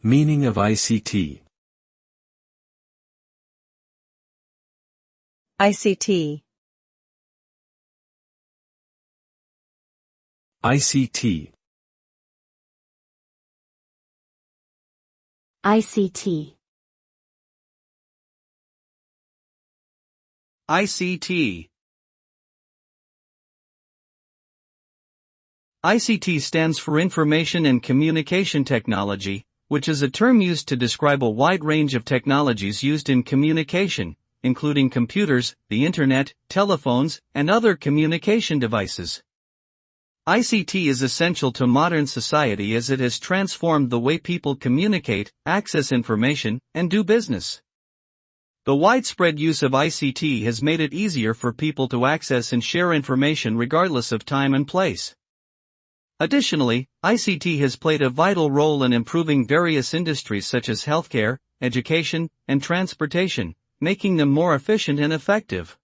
Meaning of ICT. ICT. ICT. ICT. ICT. ICT stands for Information and Communication Technology, which is a term used to describe a wide range of technologies used in communication, including computers, the internet, telephones, and other communication devices. ICT is essential to modern society as it has transformed the way people communicate, access information, and do business. The widespread use of ICT has made it easier for people to access and share information regardless of time and place. Additionally, ICT has played a vital role in improving various industries such as healthcare, education, and transportation, making them more efficient and effective.